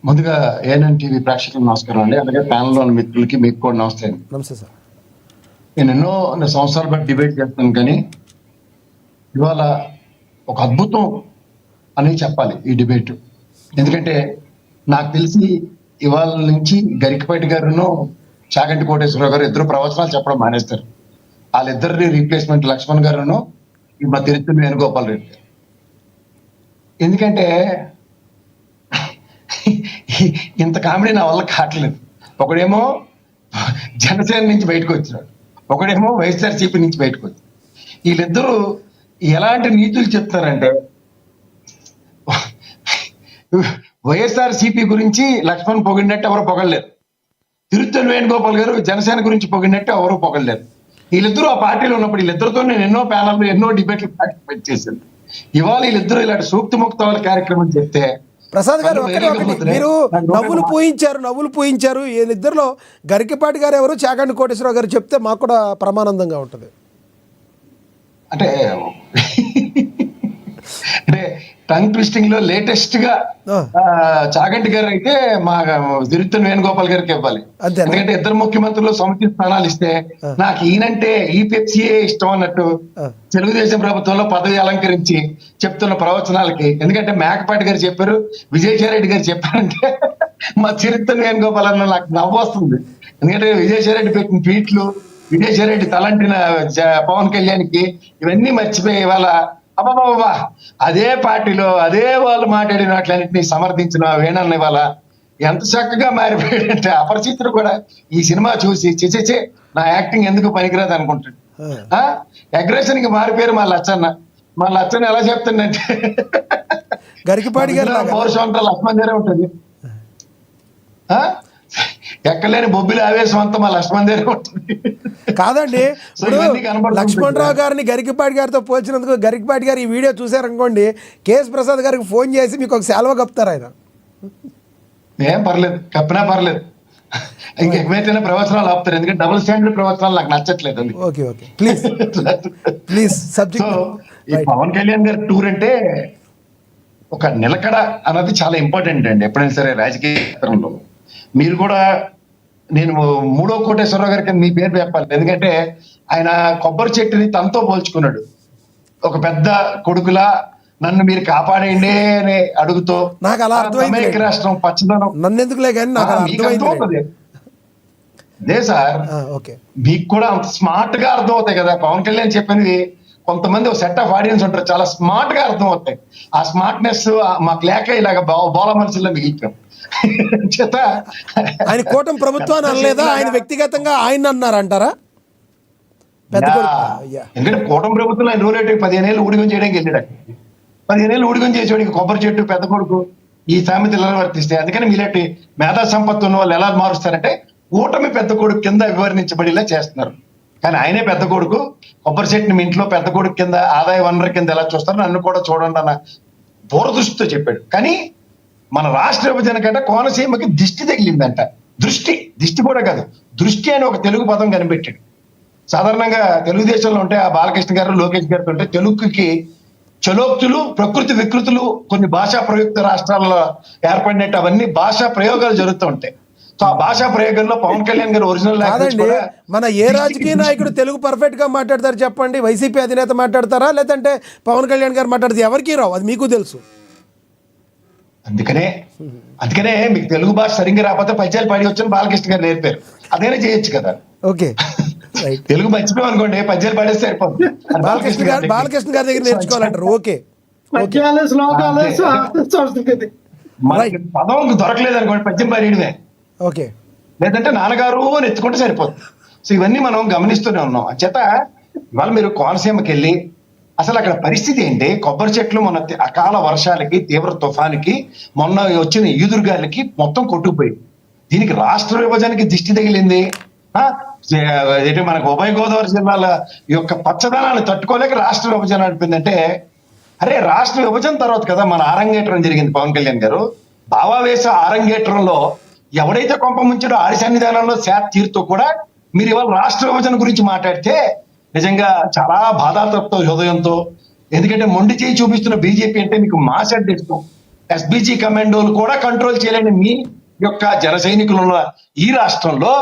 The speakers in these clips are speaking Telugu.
ముందుగా ఏఎన్ఎన్ టీవీ ప్రేక్షకులకు నమస్కారం అండి. అలాగే ప్యానెల్లో ఉన్న మిత్రులకి మీకు కూడా నమస్తే అండి. నమస్తే సార్. నేను ఎన్నో సంవత్సరాల బట్టి డిబేట్ చేస్తున్నాను, కానీ ఇవాళ ఒక అద్భుతం అని చెప్పాలి ఈ డిబేట్. ఎందుకంటే నాకు తెలిసి ఇవాళ నుంచి గరికపాటి గారును చాగంటి కోటేశ్వరరావు గారు ఇద్దరు ప్రవచనాలు చెప్పడం మానేస్తారు. వాళ్ళిద్దరిని రీప్లేస్మెంట్ లక్ష్మణ్ గారును మా తిరుత్తు వేణుగోపాల్ రెడ్డి గారు. ఎందుకంటే ఇంత కామెడీ నా వల్ల కావట్లేదు. ఒకడేమో జనసేన నుంచి బయటకు వచ్చినాడు, ఒకడేమో వైఎస్ఆర్సీపీ నుంచి బయటకు వచ్చాడు. వీళ్ళిద్దరూ ఎలాంటి నీతులు చెప్తారంటే, వైఎస్ఆర్సీపీ గురించి లక్ష్మణ్ పొగిడినట్టు ఎవరు పొగడలేరు, తిరుత్తు వేణుగోపాల్ గారు జనసేన గురించి పొగిడినట్టు ఎవరు పొగడలేరు. వీళ్ళిద్దరూ ఆ పార్టీలో ఉన్నప్పుడు వీళ్ళిద్దరితో నేను ఎన్నో ప్యానల్ ఎన్నో డిబేట్లు పార్టిసిపేట్ చేశాను. ఇవాళ వీళ్ళిద్దరూ ఇలాంటి సూక్తి ముక్తాల కార్యక్రమం చెప్తే, ప్రసాద్ గారు ఒకటి మీరు నవ్వులు పోయించారు వీళ్ళిద్దరిలో గరికపాటి గారు ఎవరు, చాగంటి కోటేశ్వరరావు గారు చెప్తే మాకు కూడా ప్రమానందంగా ఉంటుంది. అంటే టంగ్ ట్విస్టింగ్ లో లేటెస్ట్ గా చాగంటి గారు అయితే మా తిరుత్తు వేణుగోపాల్ గారికి ఇవ్వాలి. ఎందుకంటే ఇద్దరు ముఖ్యమంత్రులు సమితి స్థానాలు ఇస్తే నాకు ఈయనంటే ఈ పెప్సీయే ఇష్టం అన్నట్టు తెలుగుదేశం ప్రభుత్వంలో పదవి అలంకరించి చెప్తున్న ప్రవచనాలకి, ఎందుకంటే మేకపాటి గారు చెప్పారు, విజయసాయి రెడ్డి గారు చెప్పారంటే మా తిరుత్తు వేణుగోపాల్ అన్న నాకు నవ్వు వస్తుంది. ఎందుకంటే విజయసాయి రెడ్డి పెట్టిన ట్వీట్లు, విజయసాయి రెడ్డి తలంటిన పవన్ కళ్యాణ్కి ఇవన్నీ మర్చిపోయి ఇవాళ అబ్బాబా అదే పార్టీలో అదే వాళ్ళు మాట్లాడినట్లన్నింటినీ సమర్థించిన వేణన్న ఇవాళ ఎంత చక్కగా మారిపోయాడంటే అపరిచితుడు కూడా ఈ సినిమా చూసి చిచే నా యాక్టింగ్ ఎందుకు పనికిరాదు అనుకుంటాడు. అగ్రెషన్ కి మారిపోయారు మా లచ్చన్న ఎలా చెప్తుందంటే గరికపాటి గారు లక్ష్మణ్ గారే ఉంటుంది, ఎక్కలేని బొబ్బిలి ఆవేశం అంతా మా లక్ష్మణ్ దగ్గర ఉంటుంది. కాదండి, లక్ష్మణరావు గారిని గరికపాటి గారితో పోల్చినందుకు గరికపాటి గారు ఈ వీడియో చూసారనుకోండి, కేఎస్ ప్రసాద్ గారికి ఫోన్ చేసి మీకు ఒక సెలవు కప్తారు ఆయన. ఏం పర్లేదు, కప్పినా పర్లేదు, ఇంకా ఎక్కువైతేనే ప్రవచనాలు ఆపుతారు. ఎందుకంటే డబుల్ స్టాండర్డ్ ప్రవచనాలు నాకు నచ్చట్లేదు. Okay okay please please subject. ఈ పవన్ కళ్యాణ్ గారి టూర్ అంటే ఒక నిలకడ అన్నది చాలా ఇంపార్టెంట్ అండి ఎప్పుడైనా సరే రాజకీయ క్షేత్రంలో. మీరు కూడా, నేను మూడో కోటేశ్వరరావు గారికి మీ పేరు చెప్పాలి, ఎందుకంటే ఆయన కొబ్బరి చెట్టుని తనతో పోల్చుకున్నాడు. ఒక పెద్ద కొడుకులా నన్ను మీరు కాపాడండి అని అడుగుతూ, నాకు అలా అర్థమైంది రాష్ట్రం పచ్చదనం నన్ను ఎందుకులే కానీ నాకు అర్థమవుతుంది. అదే సార్, మీకు కూడా అంత స్మార్ట్ గా అర్థం అవుతాయి కదా పవన్ కళ్యాణ్ చెప్పినవి. కొంతమంది ఒక సెట్ ఆఫ్ ఆడియన్స్ ఉంటారు, చాలా స్మార్ట్ గా అర్థం అవుతాయి. ఆ స్మార్ట్నెస్ మాకు లేక ఇలాగ బోల మనుషుల్లో మిగిలిపోయాం. ఆయన కూటమి ప్రభుత్వాన్ని అనలేదా, ఆయన వ్యక్తిగతంగా ఆయన అన్నారంటారా? ఎందుకంటే కూటమి ప్రభుత్వం ఆయన రూరేటు 15 ఏళ్ళు ఊడిగం చేయడానికి వెళ్ళాడు. 15 ఏళ్ళు ఊడిగం చేసేవాడికి కొబ్బరి చెట్టు పెద్ద కొడుకు ఈ సామెత ఇలా వర్తిస్తాయి. అందుకని మీలాంటి మేధా సంపత్తి ఉన్న వాళ్ళు ఎలా మారుస్తారంటే కూటమి పెద్ద కొడుకు కింద వివరించబడిలా చేస్తున్నారు. కానీ ఆయనే పెద్ద కొడుకు, కొబ్బరి చెట్టుని మీ ఇంట్లో పెద్ద కొడుకు కింద ఆదాయ వనరు కింద ఎలా చూస్తారు, నన్ను కూడా చూడండి అన్న దూరదృష్టితో చెప్పాడు. కానీ మన రాష్ట్ర విభజన కంటే కోనసీమకి దిష్టి తగిలిందంట. దిష్టి కూడా కాదు, దృష్టి అని ఒక తెలుగు పదం కనిపెట్టాడు. సాధారణంగా తెలుగుదేశంలో ఉంటే ఆ బాలకృష్ణ గారు లోకేష్ గారితో ఉంటే తెలుగుకి చలోక్తులు, ప్రకృతి వికృతులు, కొన్ని భాషా ప్రయుక్త రాష్ట్రాల్లో ఏర్పడినట్టు అవన్నీ భాషా ప్రయోగాలు జరుగుతూ ఉంటాయి. సో ఆ భాషా ప్రయోగంలో పవన్ కళ్యాణ్ గారు ఒరిజినల్ కాదండి. మన ఏ రాజకీయ నాయకుడు తెలుగు పర్ఫెక్ట్ గా మాట్లాడతారు చెప్పండి? వైసీపీ అధినేత మాట్లాడతారా, లేదంటే పవన్ కళ్యాణ్ గారు మాట్లాడితే ఎవరికి రావు, అది మీకు తెలుసు. అందుకనే మీకు తెలుగు భాష సరిగ్గా రాకపోతే పద్యాలు పాడి వచ్చని బాలకృష్ణ గారు నేర్పారు. అదేనా చేయొచ్చు కదా. ఓకే, తెలుగు మర్చిపోయాం అనుకోండి, పద్యాలు పాడేస్తే సరిపోతుంది. బాలకృష్ణ గారి దగ్గర నేర్చుకోవాలంటారు. ఓకే, పదం దొరకలేదు అనుకోండి, పద్యం పాడేయడమే. ఓకే, లేదంటే నాన్నగారు అని ఎత్తుకుంటే సరిపోతుంది. సో ఇవన్నీ మనం గమనిస్తూనే ఉన్నాం. చేత ఇవాళ మీరు కోనసీమకి వెళ్ళి అసలు అక్కడ పరిస్థితి ఏంటి? కొబ్బరి చెట్లు మన అకాల వర్షాలకి, తీవ్ర తుఫానికి, మొన్న వచ్చిన ఈదురుగాలికి మొత్తం కొట్టుకుపోయి, దీనికి రాష్ట్ర విభజనకి దిష్టి తగిలింది. మనకు ఉభయ గోదావరి జిల్లాల యొక్క పచ్చదనాన్ని తట్టుకోలేక రాష్ట్ర విభజన నడిపిందంటే, అరే రాష్ట్ర విభజన తర్వాత కదా మన ఆరంగేట్రం జరిగింది. పవన్ కళ్యాణ్ గారు భావావేశ ఆరంగేట్రంలో ఎవడైతే కొంప ముంచాడో ఆడి సన్నిధానంలో శాత తీరుతో కూడా మీరు ఇవాళ రాష్ట్ర విభజన గురించి మాట్లాడితే నిజంగా చాలా బాధాతప్తో హృదయంతో, ఎందుకంటే మొండి చేయి చూపిస్తున్న బీజేపీ అంటే మీకు మాస్ అంటే ఇష్టం. ఎస్బిజి కమాండోలు కూడా కంట్రోల్ చేయలేని మీ యొక్క జన సైనికులు ఉన్న ఈ రాష్ట్రంలో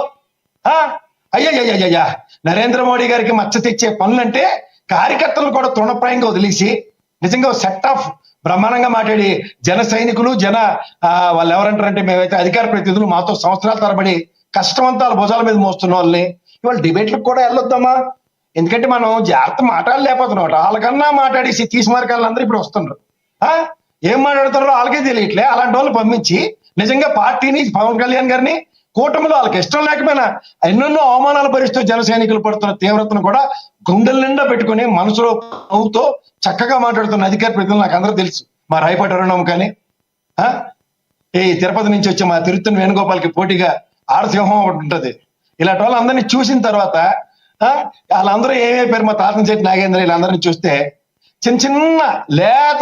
అయ్యయ్యయ్యా నరేంద్ర మోడీ గారికి మచ్చ తెచ్చే పనులంటే కార్యకర్తలు కూడా తృణప్రాయంగా వదిలేసి నిజంగా సెట్ ఆఫ్ బ్రహ్మాండంగా మాట్లాడి జన సైనికులు వాళ్ళు ఎవరంటారంటే మేమైతే అధికార ప్రతినిధులు మాతో సంవత్సరాల తరబడి కష్టమంతా భుజాల మీద మోస్తున్న వాళ్ళని ఇవాళ డిబేట్లకు కూడా వెళ్ళొద్దామా? ఎందుకంటే మనం జాగ్రత్త మాట్లాడలేకపోతున్నాం. వాళ్ళకన్నా మాట్లాడేసి తీసుమార్గాలు అందరూ ఇప్పుడు వస్తున్నారు. ఏం మాట్లాడుతున్నారో వాళ్ళకే తెలియట్లే. అలాంటి వాళ్ళు పంపించి నిజంగా పార్టీని, పవన్ కళ్యాణ్ గారిని, కూటమిలో వాళ్ళకి ఇష్టం లేకపోయినా ఎన్నెన్నో అవమానాలు భరిస్తూ జన సైనికులు పడుతున్న తీవ్రతను కూడా గుండెల నిండా పెట్టుకుని మనసులో నవ్వుతో చక్కగా మాట్లాడుతున్న అధికార ప్రతినిధులు నాకు అందరూ తెలుసు. మా రాయపాటి అరుణం కానీ ఈ తిరుపతి నుంచి వచ్చే మా తిరుత్తని వేణుగోపాల్కి పోటీగా ఆడసింహం ఒకటి ఉంటది. ఇలాంటి వాళ్ళందరినీ చూసిన తర్వాత వాళ్ళందరూ ఏమైపోయారు, మా తాతన్ చెట్టి నాగేంద్ర వీళ్ళందరినీ చూస్తే చిన్న లేత